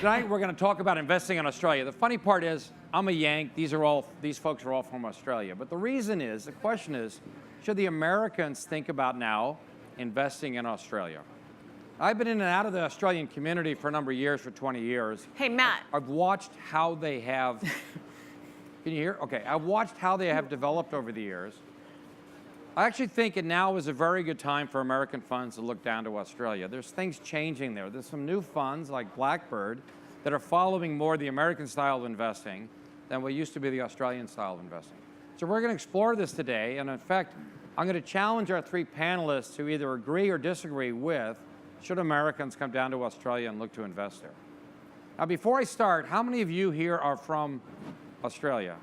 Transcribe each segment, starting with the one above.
Tonight we're going to talk about investing in Australia. The funny part is, I'm a Yank. These folks are all from Australia. But the question is, should the Americans think about now investing in Australia? I've been in and out of the Australian community for a number of years, for 20 years. Hey, Matt. I've watched how they have, can you hear? Okay, I've watched how they have developed over the years. I actually think it now is a very good time for American funds to look down to Australia. There's things changing there. There's some new funds like Blackbird that are following more the American style of investing than what used to be the Australian style of investing. So we're going to explore this today, and in fact, I'm going to challenge our three panelists to either agree or disagree with, should Americans come down to Australia and look to invest there? Now, before I start, how many of you here are from Australia?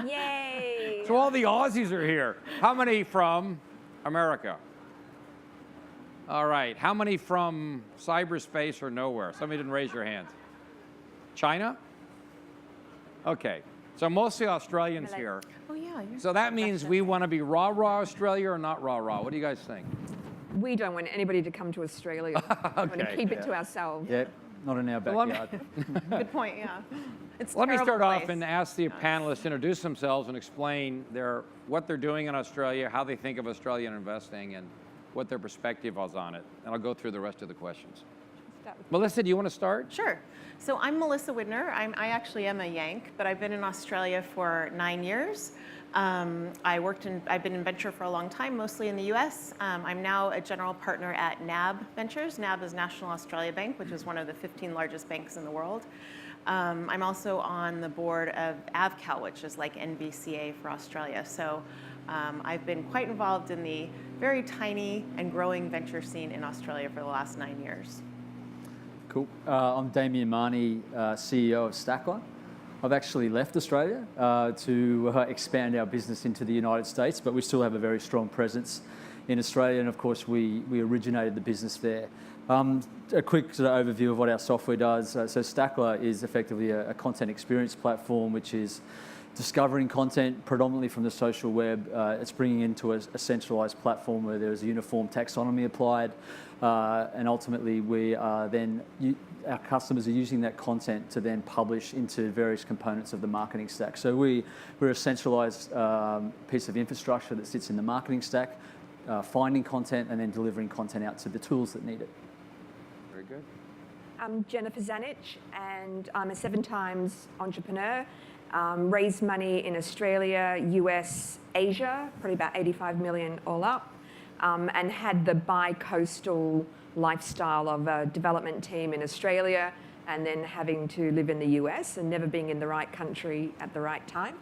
Yay! So all the Aussies are here. How many from America? All right. How many from cyberspace or nowhere? Somebody didn't raise your hands. China? Okay. So mostly Australians here. Oh, yeah. So that means we want to be rah-rah Australia or not rah-rah? What do you guys think? We don't want anybody to come to Australia. We want to keep it to ourselves. Yeah, not in our backyard. Good point, yeah. Let me start off and ask the panelists to introduce themselves and explain what they're doing in Australia, how they think of Australian investing, and what their perspective is on it. And I'll go through the rest of the questions. Melissa, do you want to start? Sure. So I'm Melissa Widner. I actually am a Yank, but I've been in Australia for 9 years. I've been in venture for a long time, mostly in the US. I'm now a general partner at NAB Ventures. NAB is National Australia Bank, which is one of the 15 largest banks in the world. I'm also on the board of AvCal, which is like NBCA for Australia. So I've been quite involved in the very tiny and growing venture scene in Australia for the last 9 years. Cool. I'm Damien, CEO of Stackla. I've actually left Australia to expand our business into the United States, but we still have a very strong presence in Australia, and of course we originated the business there. A quick sort of overview of what our software does. So Stackla is effectively a content experience platform, which is discovering content predominantly from the social web. It's bringing into a centralized platform where there's a uniform taxonomy applied, and ultimately we are then our customers are using that content to then publish into various components of the marketing stack. So we're a centralized piece of infrastructure that sits in the marketing stack, finding content and then delivering content out to the tools that need it. Very good. I'm Jennifer Zanich, and I'm a 7 times entrepreneur. Raised money in Australia, US, Asia, probably about 85 million all up, and had the bi-coastal lifestyle of a development team in Australia and then having to live in the US and never being in the right country at the right time.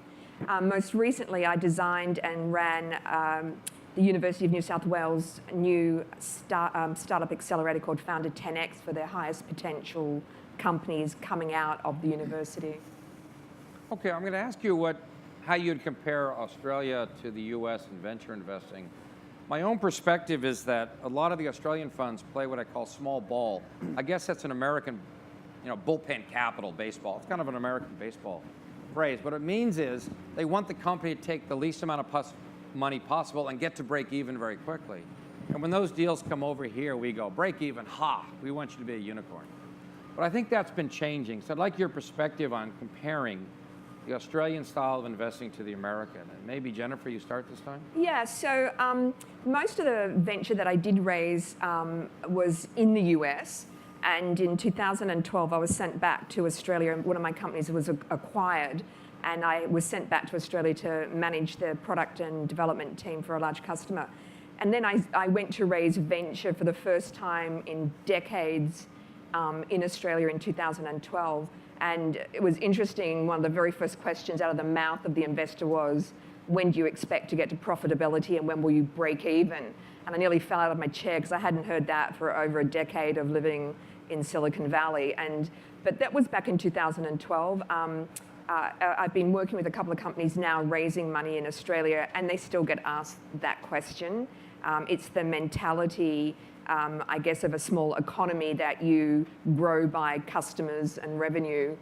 Most recently, I designed and ran the University of New South Wales' new startup accelerator called Founder 10X for their highest potential companies coming out of the university. Okay, I'm going to ask you how you'd compare Australia to the US in venture investing. My own perspective is that a lot of the Australian funds play what I call small ball. I guess that's an American, bullpen capital baseball. It's kind of an American baseball phrase. What it means is they want the company to take the least amount of money possible and get to break even very quickly. And when those deals come over here, we go, break even, we want you to be a unicorn. But I think that's been changing. So I'd like your perspective on comparing the Australian style of investing to the American. And maybe, Jennifer, you start this time? Yeah, so most of the venture that I did raise was in the US. And in 2012, I was sent back to Australia. One of my companies was acquired. And I was sent back to Australia to manage the product and development team for a large customer. And then I went to raise venture for the first time in decades in Australia in 2012. And it was interesting, one of the very first questions out of the mouth of the investor was, when do you expect to get to profitability and when will you break even? And I nearly fell out of my chair because I hadn't heard that for over a decade of living in Silicon Valley. But that was back in 2012. I've been working with a couple of companies now raising money in Australia, and they still get asked that question. It's the mentality, I guess, of a small economy that you grow by customers and revenue.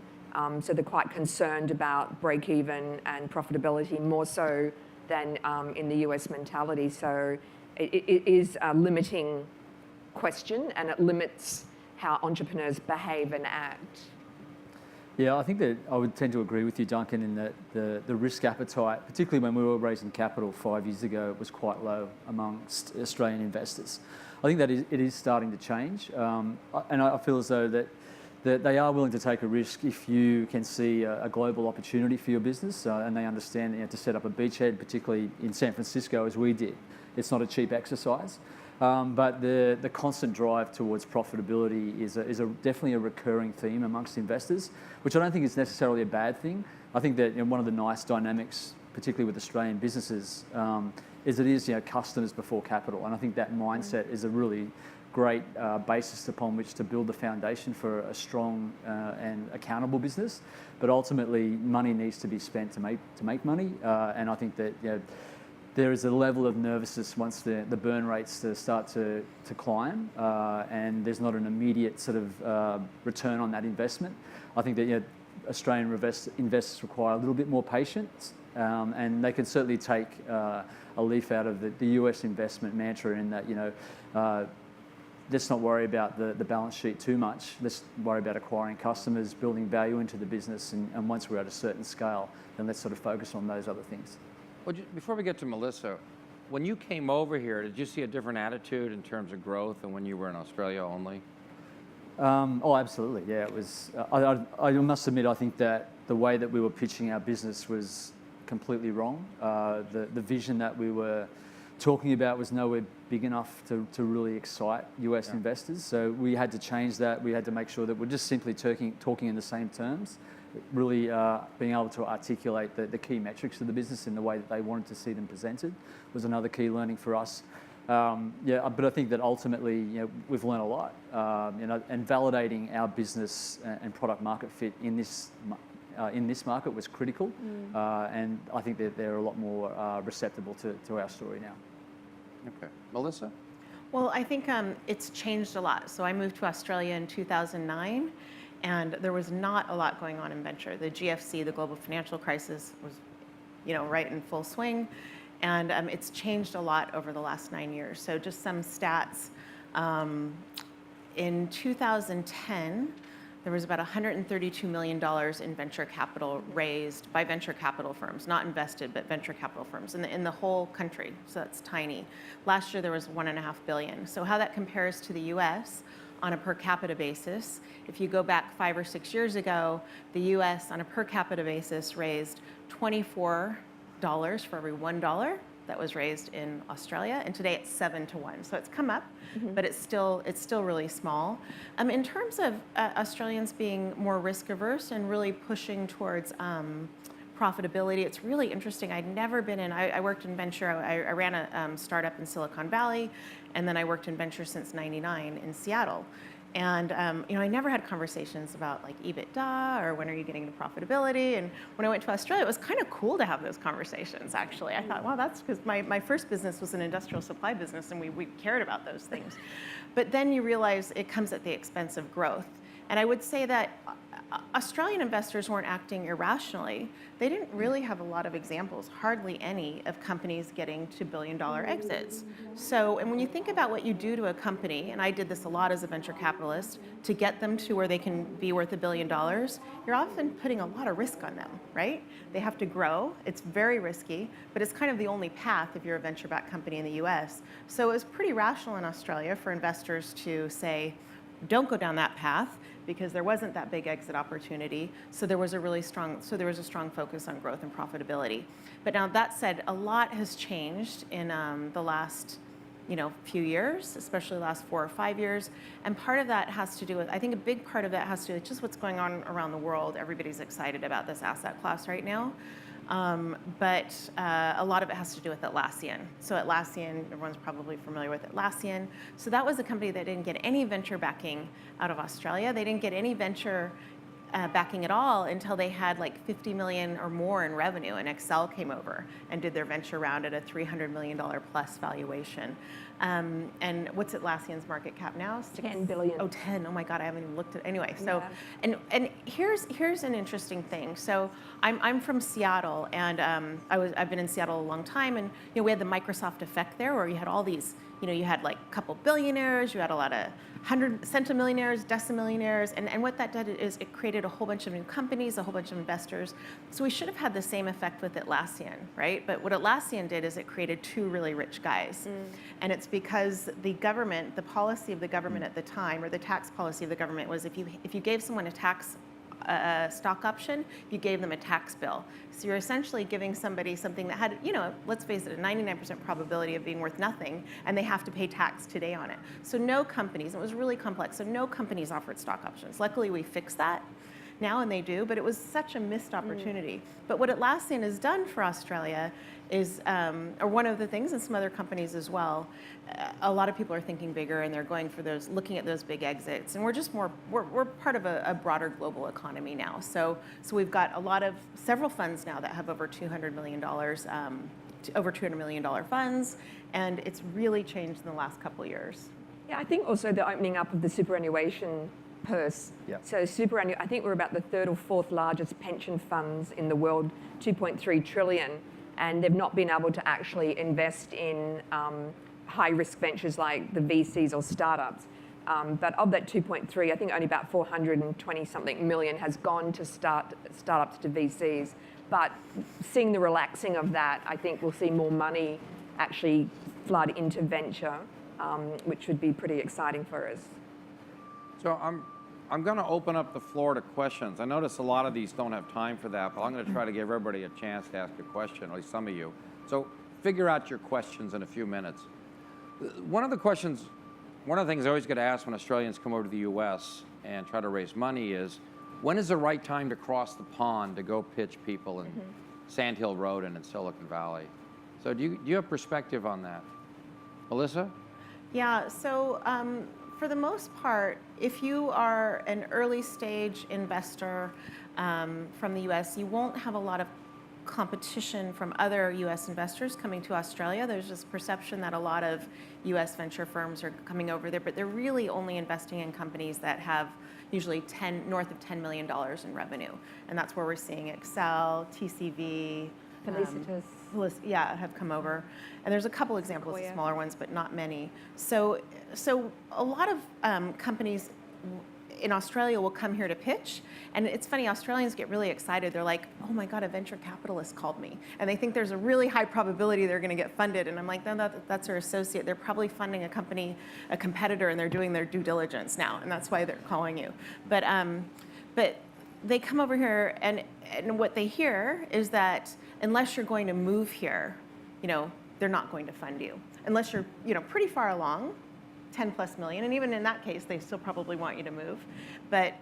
So they're quite concerned about break even and profitability more so than in the US mentality. So it is a limiting question, and it limits how entrepreneurs behave and act. Yeah, I think that I would tend to agree with you, Duncan, in that the risk appetite, particularly when we were raising capital 5 years ago, was quite low amongst Australian investors. I think that it is starting to change, and I feel as though that they are willing to take a risk if you can see a global opportunity for your business, and they understand that you have to set up a beachhead, particularly in San Francisco, as we did. It's not a cheap exercise. But the constant drive towards profitability is definitely a recurring theme amongst investors, which I don't think is necessarily a bad thing. I think that one of the nice dynamics, particularly with Australian businesses, is it is customers before capital, and I think that mindset is a really great basis upon which to build the foundation for a strong and accountable business. But ultimately, money needs to be spent to make money, and I think that there is a level of nervousness once the burn rates start to climb, and there's not an immediate sort of return on that investment. I think that Australian investors require a little bit more patience, and they can certainly take a leaf out of the US investment mantra in that let's not worry about the balance sheet too much. Let's worry about acquiring customers, building value into the business, and once we're at a certain scale, then let's sort of focus on those other things. Well, before we get to Melissa, when you came over here, did you see a different attitude in terms of growth than when you were in Australia only? Oh, absolutely. Yeah, it was. I must admit, I think that the way that we were pitching our business was completely wrong. The vision that we were talking about was nowhere big enough to really excite US investors. So we had to change that. We had to make sure that we're just simply talking in the same terms, really being able to articulate the key metrics of the business in the way that they wanted to see them presented was another key learning for us. But I think that ultimately, we've learned a lot, and validating our business and product market fit in this market was critical, and I think that they're a lot more receptive to our story now. Okay, Melissa? Well, I think it's changed a lot. So I moved to Australia in 2009, and there was not a lot going on in venture. The GFC, the global financial crisis, was, right in full swing, and it's changed a lot over the last 9 years. So just some stats. In 2010, there was about $132 million in venture capital raised by venture capital firms, not invested, but venture capital firms in the whole country. So that's tiny. Last year, there was $1.5 billion. So how that compares to the US on a per capita basis, if you go back 5 or 6 years ago, the US on a per capita basis raised $24 for every $1 that was raised in Australia, and today it's 7 to 1. So it's come up, but it's still really small. In terms of Australians being more risk averse and really pushing towards profitability, it's really interesting. I'd never been in. I worked in venture. I ran a startup in Silicon Valley, and then I worked in venture since '99 in Seattle. And I never had conversations about like EBITDA or when are you getting to profitability. And when I went to Australia, it was kind of cool to have those conversations, actually. I thought, wow, that's because my first business was an industrial supply business, and we cared about those things. But then you realize it comes at the expense of growth. And I would say that Australian investors weren't acting irrationally. They didn't really have a lot of examples, hardly any, of companies getting to billion-dollar exits. So, and when you think about what you do to a company, and I did this a lot as a venture capitalist, to get them to where they can be worth $1 billion, you're often putting a lot of risk on them, right? They have to grow. It's very risky, but it's kind of the only path if you're a venture-backed company in the US. So it was pretty rational in Australia for investors to say, don't go down that path, because there wasn't that big exit opportunity. So there was a strong focus on growth and profitability. But now that said, a lot has changed in the last few years, especially the last 4 or 5 years. And part of that has to do with, I think a big part of that has to do with just what's going on around the world. Everybody's excited about this asset class right now. But a lot of it has to do with Atlassian. So Atlassian, everyone's probably familiar with Atlassian. So that was a company that didn't get any venture backing out of Australia. They didn't get any venture backing at all until they had like 50 million or more in revenue, and Excel came over and did their venture round at a $300 million plus valuation. And what's Atlassian's market cap now? 10 billion. Oh, 10. Oh my God, I haven't even looked at it. Anyway, so, and here's an interesting thing. So I'm from Seattle, and I've been in Seattle a long time, and we had the Microsoft effect there, where you had all these, you had like a couple billionaires, you had a lot of centimillionaires, decimillionaires, and what that did is it created a whole bunch of new companies, a whole bunch of investors. So we should have had the same effect with Atlassian, right? But what Atlassian did is it created two really rich guys. And it's because the government, the policy of the government at the time, or the tax policy of the government was if you gave someone a stock option, you gave them a tax bill. So you're essentially giving somebody something that had, let's face it, a 99% probability of being worth nothing, and they have to pay tax today on it. So no companies, it was really complex, so no companies offered stock options. Luckily, we fixed that now, and they do, but it was such a missed opportunity. But what Atlassian has done for Australia is, or one of the things, and some other companies as well, a lot of people are thinking bigger and they're going for those, looking at those big exits. And we're just we're part of a broader global economy now. So we've got several funds now that have over $200 million, over $200 million funds, and it's really changed in the last couple of years. Yeah, I think also the opening up of the superannuation purse. Yeah. So I think we're about the third or fourth largest pension funds in the world, 2.3 trillion, and they've not been able to actually invest in high-risk ventures like the VCs or startups. But of that 2.3, I think only about 420-something million has gone to startups to VCs. But seeing the relaxing of that, I think we'll see more money actually flood into venture, which would be pretty exciting for us. So I'm going to open up the floor to questions. I notice a lot of these don't have time for that, but I'm going to try to give everybody a chance to ask a question, at least some of you. So figure out your questions in a few minutes. One of the things I always get asked when Australians come over to the U.S. and try to raise money is, when is the right time to cross the pond to go pitch people in Sand Hill Road and in Silicon Valley? So do you have perspective on that? Melissa? Yeah, so for the most part, if you are an early stage investor from the US, you won't have a lot of competition from other US investors coming to Australia. There's this perception that a lot of US venture firms are coming over there, but they're really only investing in companies that have usually north of $10 million in revenue. And that's where we're seeing Excel, TCV, Felicitas. have come over. And there's a couple examples of smaller ones, but not many. So a lot of companies in Australia will come here to pitch. And it's funny, Australians get really excited. They're like, oh my God, a venture capitalist called me. And they think there's a really high probability they're going to get funded. And I'm like, no, that's their associate. They're probably funding a company, a competitor, and they're doing their due diligence now. And that's why they're calling you. But they come over here, and what they hear is that unless you're going to move here, they're not going to fund you. Unless you're, pretty far along, 10 plus million, and even in that case, they still probably want you to move. But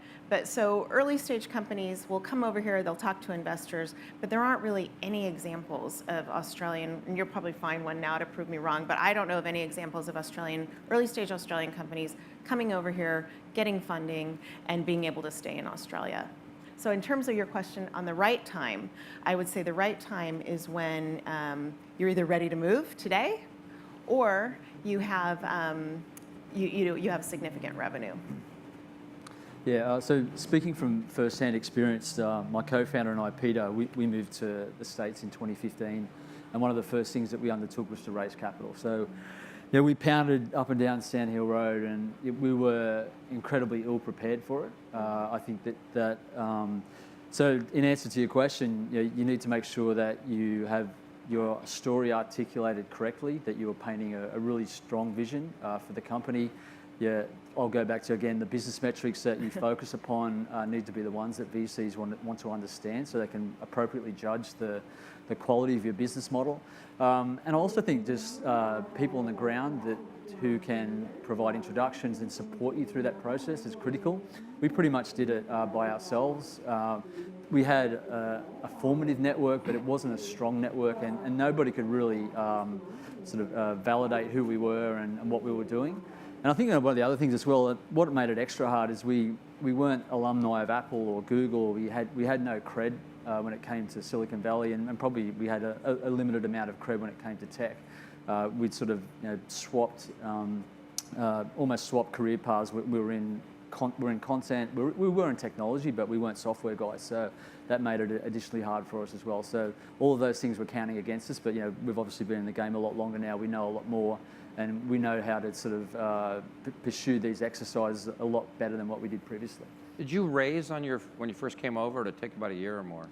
so early stage companies will come over here, they'll talk to investors, but there aren't really any examples of Australian, and you'll probably find one now to prove me wrong, but I don't know of any examples of early stage Australian companies coming over here, getting funding, and being able to stay in Australia. So in terms of your question on the right time, I would say the right time is when you're either ready to move today, or you have you have significant revenue. Yeah, so speaking from first-hand experience, my co-founder and I, Peter, we moved to the States in 2015, and one of the first things that we undertook was to raise capital. So we pounded up and down Sand Hill Road, and we were incredibly ill-prepared for it. I think that so in answer to your question, you need to make sure that you have your story articulated correctly, that you are painting a really strong vision for the company. Yeah, I'll go back to, again, the business metrics that you focus upon need to be the ones that VCs want to understand, so they can appropriately judge the quality of your business model. And I also think just people on the ground who can provide introductions and support you through that process is critical. We pretty much did it by ourselves. We had a formative network, but it wasn't a strong network, and nobody could really validate who we were and what we were doing. And I think one of the other things as well, what made it extra hard is we weren't alumni of Apple or Google. We had no cred when it came to Silicon Valley, and probably we had a limited amount of cred when it came to tech. We'd sort of swapped, almost swapped career paths. We were in we're in content. We were in technology, but we weren't software guys. So that made it additionally hard for us as well. So all of those things were counting against us. But we've obviously been in the game a lot longer now. We know a lot more, and we know how to sort of pursue these exercises a lot better than what we did previously. Did you raise when you first came over, or did it take about a year or more?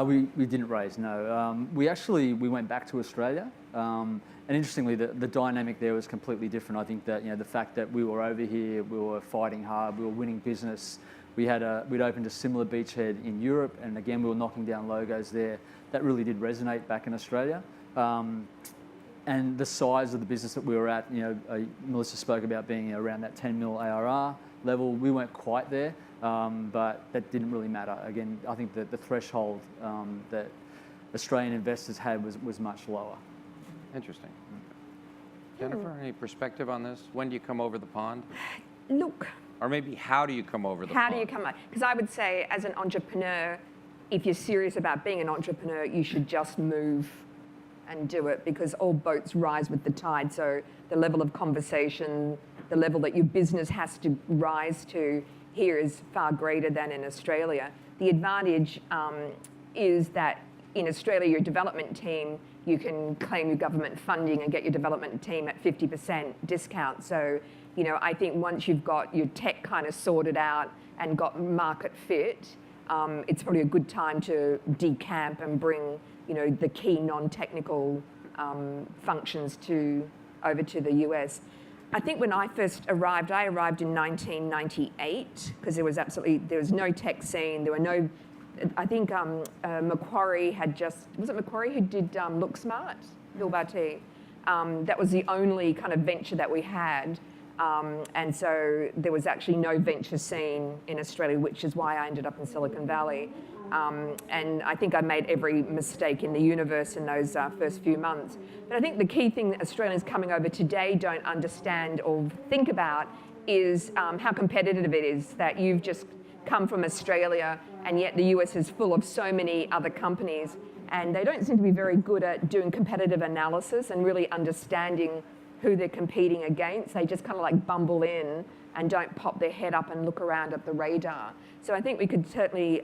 We didn't raise, no. We went back to Australia, and interestingly, the dynamic there was completely different. I think that the fact that we were over here, we were fighting hard, we were winning business. We'd opened a similar beachhead in Europe, and again we were knocking down logos there. That really did resonate back in Australia. And the size of the business that we were at, Melissa spoke about being around that 10 mil ARR level. We weren't quite there. But that didn't really matter. Again, I think that the threshold that Australian investors had was much lower. Interesting. Jennifer, any perspective on this? When do you come over the pond? Look. Or maybe how do you come over the pond? How do you come over? Because I would say, as an entrepreneur, if you're serious about being an entrepreneur, you should just move and do it, because all boats rise with the tide. So the level of conversation, the level that your business has to rise to here is far greater than in Australia. The advantage is that in Australia, your development team, you can claim your government funding and get your development team at 50% discount. So, I think once you've got your tech kind of sorted out and got market fit, it's probably a good time to decamp and bring, the key non-technical functions over to the US. I think when I first arrived, I arrived in 1998, because there was no tech scene. There were no, I think Macquarie had was it Macquarie who did Look Smart, Bill Barty? That was the only kind of venture that we had. And so there was actually no venture scene in Australia, which is why I ended up in Silicon Valley. And I think I made every mistake in the universe in those first few months. But I think the key thing that Australians coming over today don't understand or think about is how competitive it is, that you've just come from Australia and yet the US is full of so many other companies, and they don't seem to be very good at doing competitive analysis and really understanding who they're competing against. They just kind of like bumble in and don't pop their head up and look around at the radar. So I think we could certainly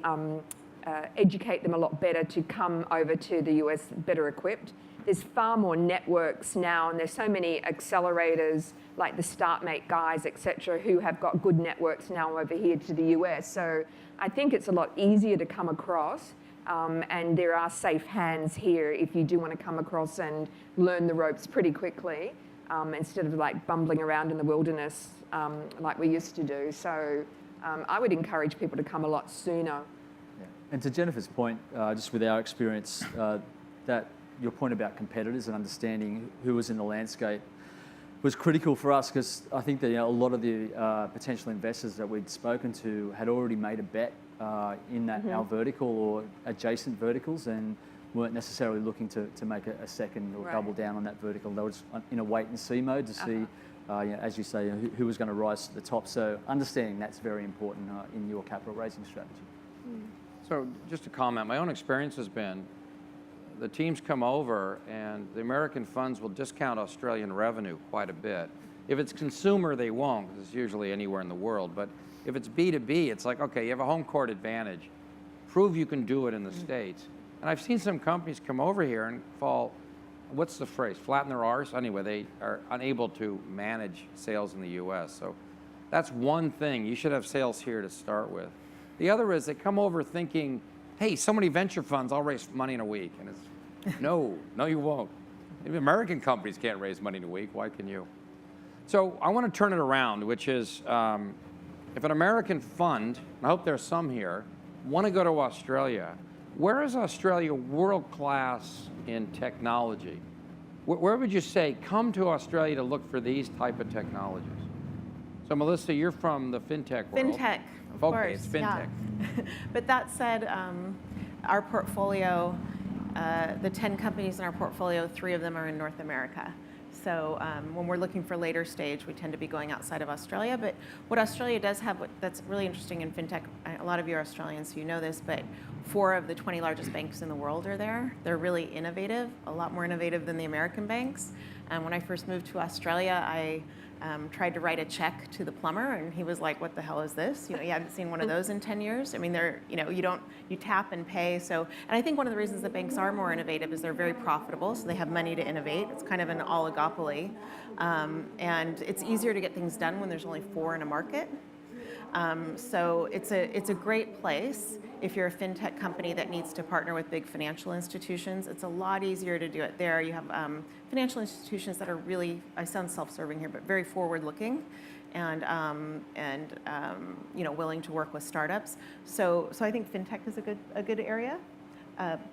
educate them a lot better to come over to the US better equipped. There's far more networks now, and there's so many accelerators like the StartMate guys, etc., who have got good networks now over here to the US. So I think it's a lot easier to come across, and there are safe hands here if you do want to come across and learn the ropes pretty quickly, instead of like bumbling around in the wilderness like we used to do. So I would encourage people to come a lot sooner. Yeah. And to Jennifer's point, just with our experience, that your point about competitors and understanding who was in the landscape was critical for us, because I think that a lot of the potential investors that we'd spoken to had already made a bet in that our vertical or adjacent verticals, and weren't necessarily looking to make a second or double down on that vertical. They were just in a wait and see mode to see, as you say, who was going to rise to the top. So understanding that's very important in your capital raising strategy. So just a comment, my own experience has been the teams come over and the American funds will discount Australian revenue quite a bit. If it's consumer, they won't, because it's usually anywhere in the world. But if it's B2B, it's like, okay, you have a home court advantage. Prove you can do it in the States. And I've seen some companies come over here and fall, what's the phrase, flatten their arse? Anyway, they are unable to manage sales in the US. So that's one thing. You should have sales here to start with. The other is they come over thinking, hey, so many venture funds, I'll raise money in a week. And it's, no, you won't. Even American companies can't raise money in a week. Why can you? So I want to turn it around, which is if an American fund, and I hope there's some here, want to go to Australia, where is Australia world-class in technology? Where would you say, come to Australia to look for these type of technologies? So Melissa, you're from the fintech world. Fintech, of Okay, course. it's fintech. Yeah. But that said, our portfolio, the 10 companies in our portfolio, 3 of them are in North America. So when we're looking for later stage, we tend to be going outside of Australia. But what Australia does have that's really interesting in fintech, a lot of you are Australians, so you know this, but 4 of the 20 largest banks in the world are there. They're really innovative, a lot more innovative than the American banks. And when I first moved to Australia, I tried to write a check to the plumber, and he was like, "What the hell is this? You know, you haven't seen one of those in 10 years." I mean, they're, you know, you tap and pay. So, and I think one of the reasons that banks are more innovative is they're very profitable, so they have money to innovate. It's kind of an oligopoly, and it's easier to get things done when there's only 4 in a market. So it's a great place if you're a fintech company that needs to partner with big financial institutions. It's a lot easier to do it there. You have financial institutions that are really, I sound self-serving here, but very forward-looking and you know, willing to work with startups. So I think fintech is a good area.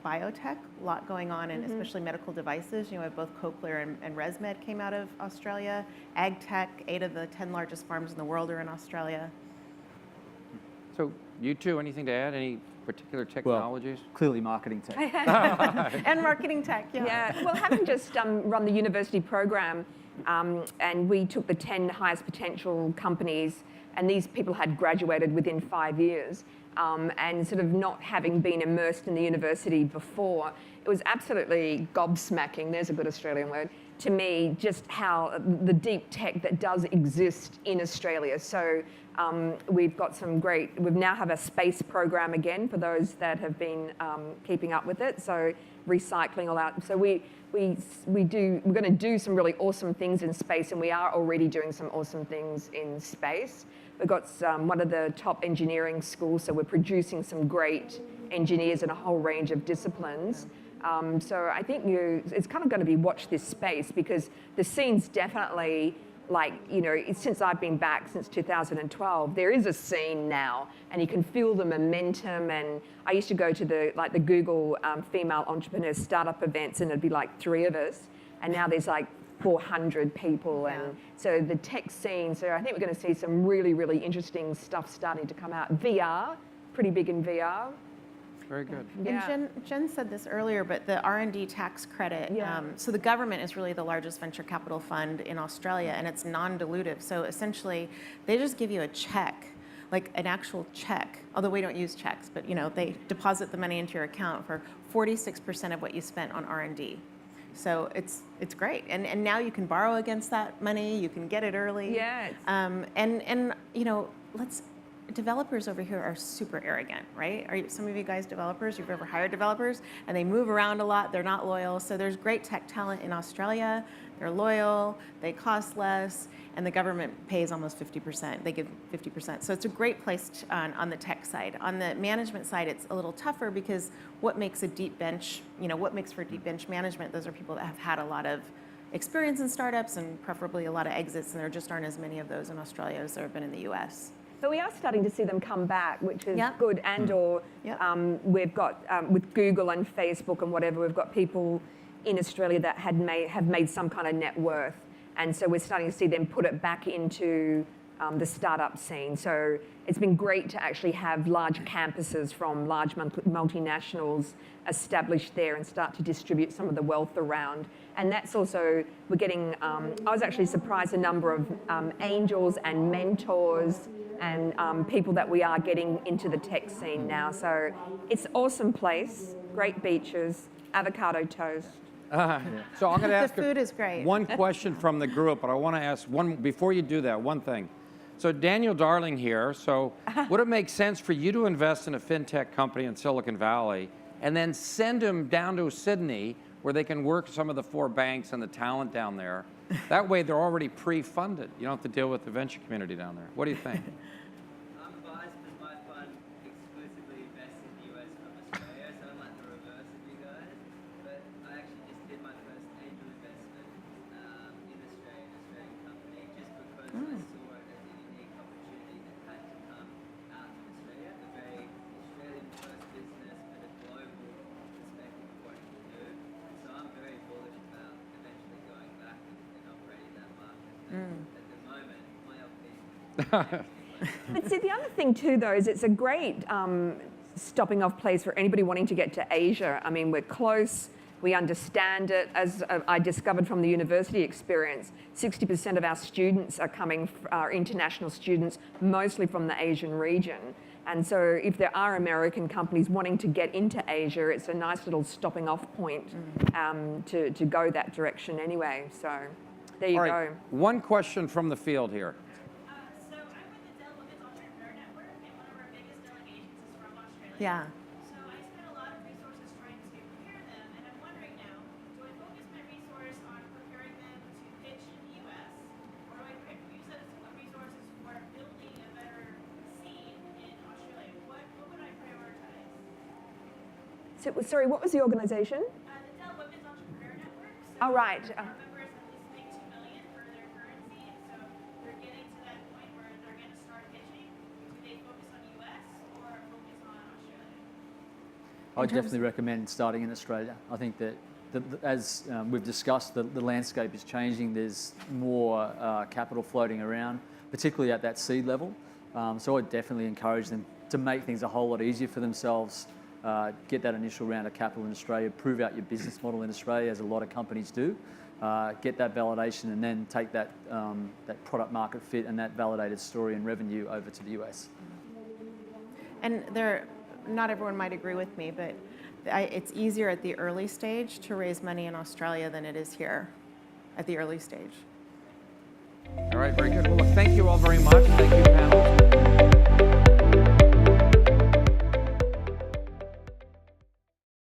Biotech, a lot going on, and especially medical devices. You know, both Cochlear and ResMed came out of Australia. Ag tech, 8 of the 10 largest farms in the world are in Australia. So you two, anything to add? Any particular technologies? Well, clearly marketing tech. And marketing tech, yeah. Yeah, well, having just run the university program, and we took the 10 highest potential companies, and these people had graduated within 5 years, and sort of not having been immersed in the university before, it was absolutely gobsmacking, there's a good Australian word, to me, just how the deep tech that does exist in Australia. So we've got some great, we now have a space program again for those that have been keeping up with it. So recycling all out. So we're going to do some really awesome things in space, and we are already doing some awesome things in space. We've got one of the top engineering schools, so we're producing some great engineers in a whole range of disciplines. So I think it's kind of going to be watch this space, because the scene's definitely, like, you know, since I've been back since 2012, there is a scene now, and you can feel the momentum. And I used to go to the Google female entrepreneur startup events, and it'd be like 3 of us, and now there's like 400 people. And so the tech scene, so I think we're going to see some really, really interesting stuff starting to come out. VR, pretty big in VR. Very good. Yeah. And Jen said this earlier, but the R&D tax credit, so the government is really the largest venture capital fund in Australia, and it's non-dilutive. So essentially, they just give you a check, like an actual check, although we don't use checks, but you know, they deposit the money into your account for 46% of what you spent on R&D. So it's great, and now you can borrow against that money. You can get it early. Yeah. And you know, developers over here are super arrogant, right? Are some of you guys developers? You've ever hired developers? And they move around a lot. They're not loyal. So there's great tech talent in Australia. They're loyal. They cost less, and the government pays almost 50%. They give 50%. So it's a great place on the tech side. On the management side, it's a little tougher, because what makes a deep bench, you know, what makes for deep bench management? Those are people that have had a lot of experience in startups and preferably a lot of exits, and there just aren't as many of those in Australia as there have been in the US. So we are starting to see them come back, which is Yep. good. And or Yep. we've got, with Google and Facebook and whatever, we've got people in Australia that have made some kind of net worth. And so we're starting to see them put it back into the startup scene. So it's been great to actually have large campuses from large multinationals established there and start to distribute some of the wealth around. And that's also, we're getting, I was actually surprised the number of angels and mentors and people that we are getting into the tech scene now. So it's an awesome place, great beaches, avocado toast. So I'm going to ask The food is great. one question from the group, but I want to ask one, before you do that, one thing. So Daniel Darling here, so would it make sense for you to invest in a fintech company in Silicon Valley and then send them down to Sydney, where they can work some of the 4 banks and the talent down there? That way they're already pre-funded. You don't have to deal with the venture community down there. What do you think? I'm biased because my fund exclusively invests in the US from Australia, so I'm like the reverse of you guys. But I actually just did my first angel investment in Australia, an Australian company, just because I saw it as a unique opportunity that had to come out of Australia, a very Australian first business, but a global perspective of what it can do. So I'm very bullish about eventually going back and operating that market. At the moment, my LP. But see, the other thing too, though, is it's a great stopping off place for anybody wanting to get to Asia. I mean, we're close, we understand it. As I discovered from the university experience, 60% of our students are international students, mostly from the Asian region. And so if there are American companies wanting to get into Asia, it's a nice little stopping off point to go that direction anyway. So there you All go. right, one question from the field here. So I'm with the Dell Women's Entrepreneur Network, and one of our biggest delegations is from Australia. Yeah. So I spent a lot of resources trying to prepare them, and I'm wondering now, do I focus my resource on preparing them to pitch in the U.S., or do I use those resources for building a better scene in Australia? What would I prioritize? So, sorry, what was the organization? The Dell Women's Entrepreneur Network. Oh, right. Our members at least make $2 million for their currency, and so they're getting to that point where they're going to start pitching. Do they focus on U.S. or focus on Australia? I would definitely recommend starting in Australia. I think that, as we've discussed, the landscape is changing. There's more capital floating around, particularly at that seed level. So I'd definitely encourage them to make things a whole lot easier for themselves, get that initial round of capital in Australia, prove out your business model in Australia, as a lot of companies do, get that validation, and then take that, that product market fit and that validated story and revenue over to the US. And not everyone might agree with me, but it's easier at the early stage to raise money in Australia than it is here at the early stage. All right, very good. Well, look, thank you all very much. Thank you,